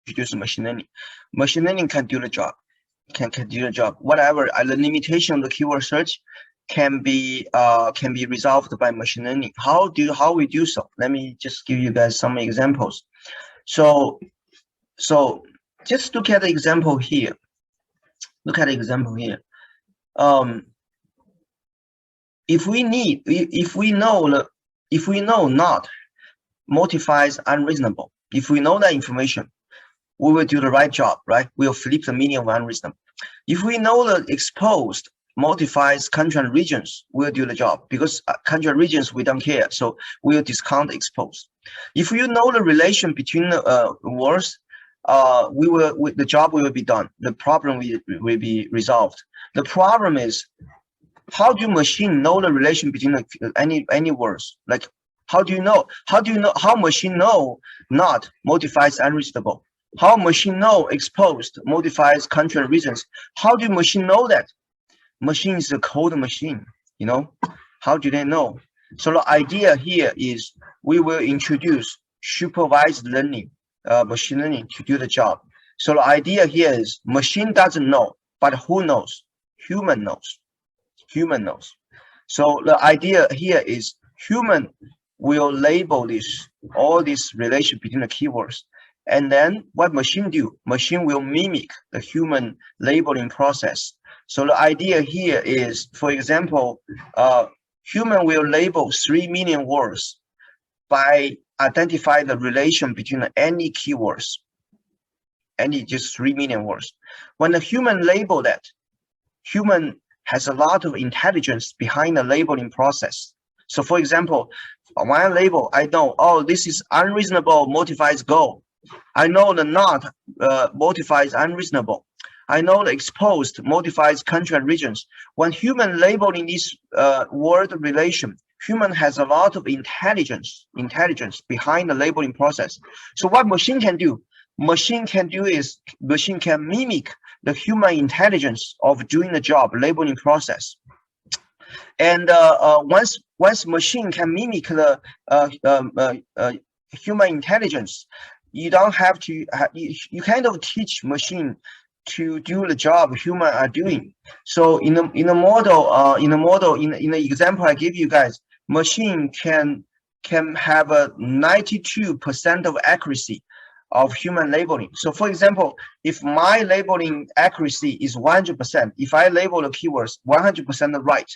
introduce machine learning. Machine learning can do the job, can do the job. Whatever the limitation of the keyword search can be resolved by machine learning. How we do so? Let me just give you guys some examples. So just look at the example here. Look at the example here. If we know not modifies unreasonable, if we know that information, we will do the right job, right? We'll flip the meaning of unreasonable. If we know the exposed modifies country and regions, we'll do the job, because country and regions we don't care, so we'll discount exposed. If you know the relation between the words, the job will be done. The problem will be resolved. The problem is, how do machine know the relation between any words? Like, how do you know? How machine know not modifies unreasonable? How machine know exposed modifies country and regions? How do machine know that? Machine is a code machine, you know. How do they know? So the idea here is we will introduce supervised learning, machine learning, to do the job. So the idea here is machine doesn't know, but who knows? Human knows. Human knows. So the idea here is human will label all this relation between the keywords, and then what machine do? Machine will mimic the human labeling process. So the idea here is, for example, human will label 3 million words by identify the relation between any keywords, just 3 million words. When the human label that, human has a lot of intelligence behind the labeling process. So for example, when I label, I know, oh, this is unreasonable modifies go. I know the not modifies unreasonable. I know the exposed modifies country and regions. When human labeling this word relation, human has a lot of intelligence behind the labeling process. So what machine can do? Machine can mimic the human intelligence of doing the job, labeling process. And once machine can mimic the human intelligence, you don't have to. You kind of teach machine to do the job human are doing. So in the example I give you guys, machine can have a 92% of accuracy of human labeling. So for example, if my labeling accuracy is 100%, if I label the keywords 100% right,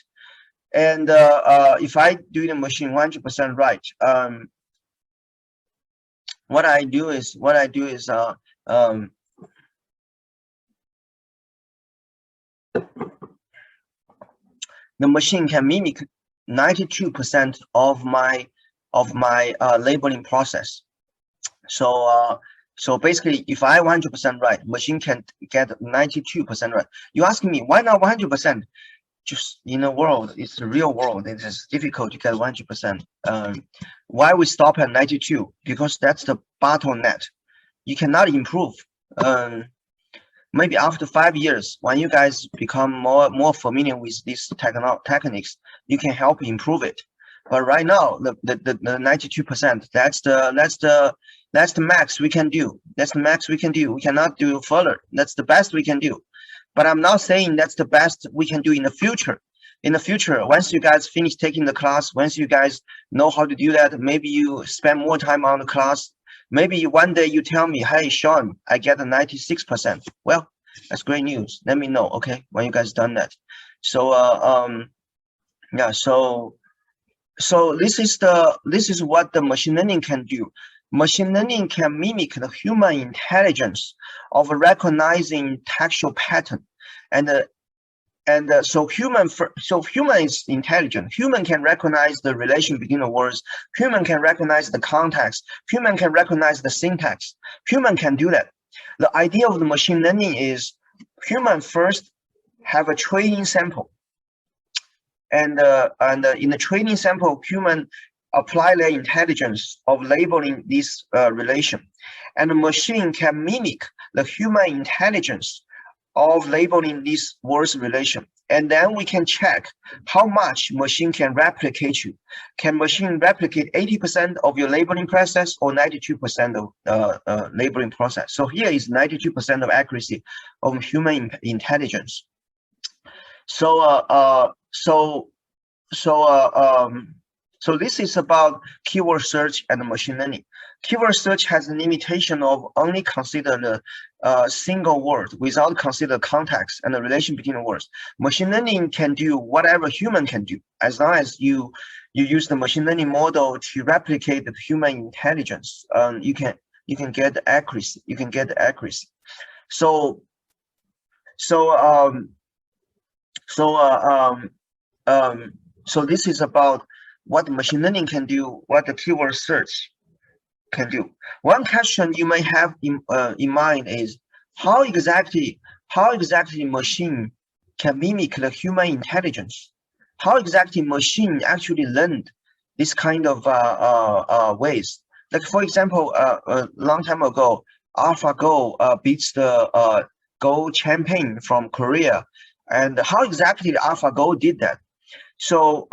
and if I do the machine 100% right, what I do is the machine can mimic 92% of my labeling process. So basically, if I 100% right, machine can get 92% right. You ask me, why not 100%? Just in a world, it's the real world, it is difficult to get 100%. Why we stop at 92? Because that's the bottleneck. You cannot improve. Maybe after 5 years, when you guys become more familiar with these techniques, you can help improve it. But right now, the 92%, that's the max we can do. That's the max we can do. We cannot do further. That's the best we can do. But I'm not saying that's the best we can do in the future. In the future, once you guys finish taking the class, once you guys know how to do that, maybe you spend more time on the class. Maybe one day you tell me, hey, Sean, I get a 96%. Well, that's great news. Let me know, okay, when you guys done that. So, yeah, so this is what the machine learning can do. Machine learning can mimic the human intelligence of recognizing textual pattern, so human is intelligent. Human can recognize the relation between the words. Human can recognize the context. Human can recognize the syntax. Human can do that. The idea of the machine learning is human first have a training sample, and in the training sample, human apply their intelligence of labeling this relation, and the machine can mimic the human intelligence of labeling these words relation. And then we can check how much machine can replicate you. Can machine replicate 80% of your labeling process or 92% of labeling process? So here is 92% of accuracy of human intelligence. So so this is about keyword search and machine learning. Keyword search has a limitation of only consider the single word without consider context and the relation between the words. Machine learning can do whatever human can do, as long as you use the machine learning model to replicate the human intelligence. You can get the accuracy. You can get the accuracy. So this is about what machine learning can do, what the keyword search can do. One question you may have in mind is how exactly machine can mimic the human intelligence? How exactly machine actually learned this kind of ways? Like for example, a long time ago, AlphaGo beats the Go champion from Korea, and how exactly AlphaGo did that? So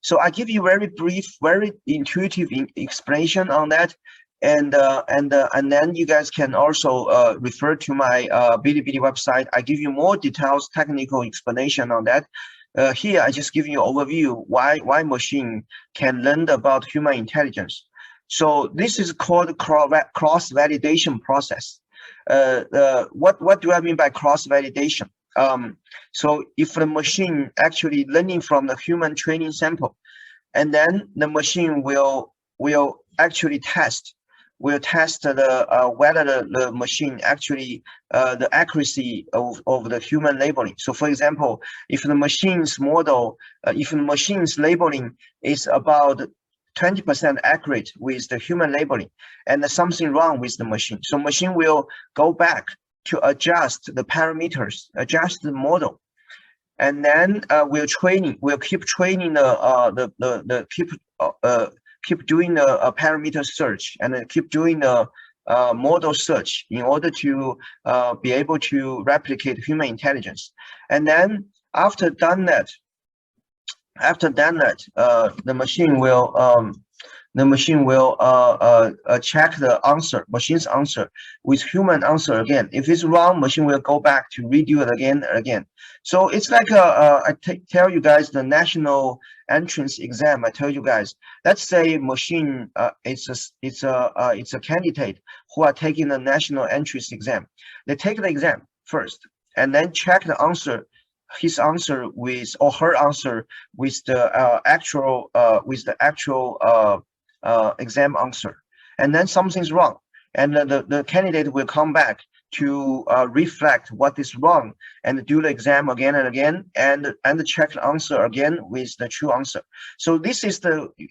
so I give you very brief, very intuitive explanation on that, and then you guys can also refer to my Bilibili website. I give you more details, technical explanation on that. Here I just give you an overview why machine can learn about human intelligence. So this is called cross validation process. What do I mean by cross validation? So if the machine actually learning from the human training sample, and then the machine will actually test the whether the machine actually the accuracy of the human labeling. So for example, if the machine's model, if the machine's labeling is about 20% accurate with the human labeling, and there's something wrong with the machine, so machine will go back to adjust the parameters, adjust the model, and then we'll keep training keep doing the parameter search, and then keep doing the model search in order to be able to replicate human intelligence. And then after done that, the machine will check the answer, machine's answer, with human answer again. If it's wrong, machine will go back to redo it again and again. So it's like tell you guys the national entrance exam. I tell you guys, let's say machine it's a candidate who are taking the national entrance exam. They take the exam first and then check the answer, his answer with, or her answer with the actual exam answer, and then something's wrong, and the candidate will come back to reflect what is wrong and do the exam again and again, and check the answer again with the true answer. So this is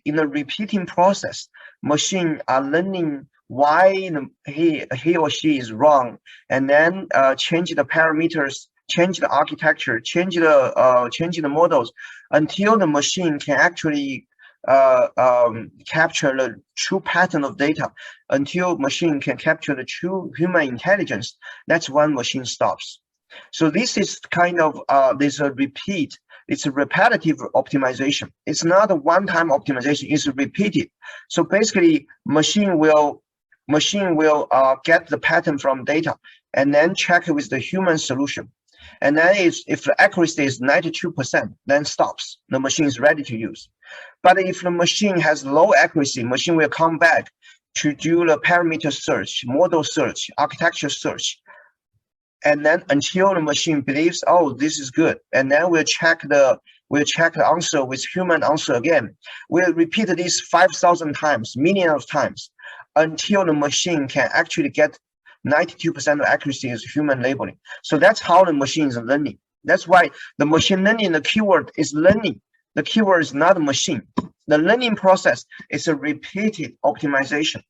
in the repeating process, machine are learning why he or she is wrong, and then change the parameters, change the architecture, change the models, until the machine can actually capture the true pattern of data, until machine can capture the true human intelligence. That's when machine stops. So this is kind of it's a repetitive optimization. It's not a one-time optimization, it's repeated. So basically machine will get the pattern from data and then check it with the human solution. And then if the accuracy is 92%, then stops. The machine is ready to use. But if the machine has low accuracy, machine will come back to do the parameter search, model search, architecture search, and then until the machine believes, oh, this is good, and then we'll check the answer with human answer again. We'll repeat this 5,000 times, millions of times, until the machine can actually get 92% of accuracy is human labeling. So that's how the machine is learning. That's why the machine learning, the keyword is learning. The keyword is not a machine. The learning process is a repeated optimization.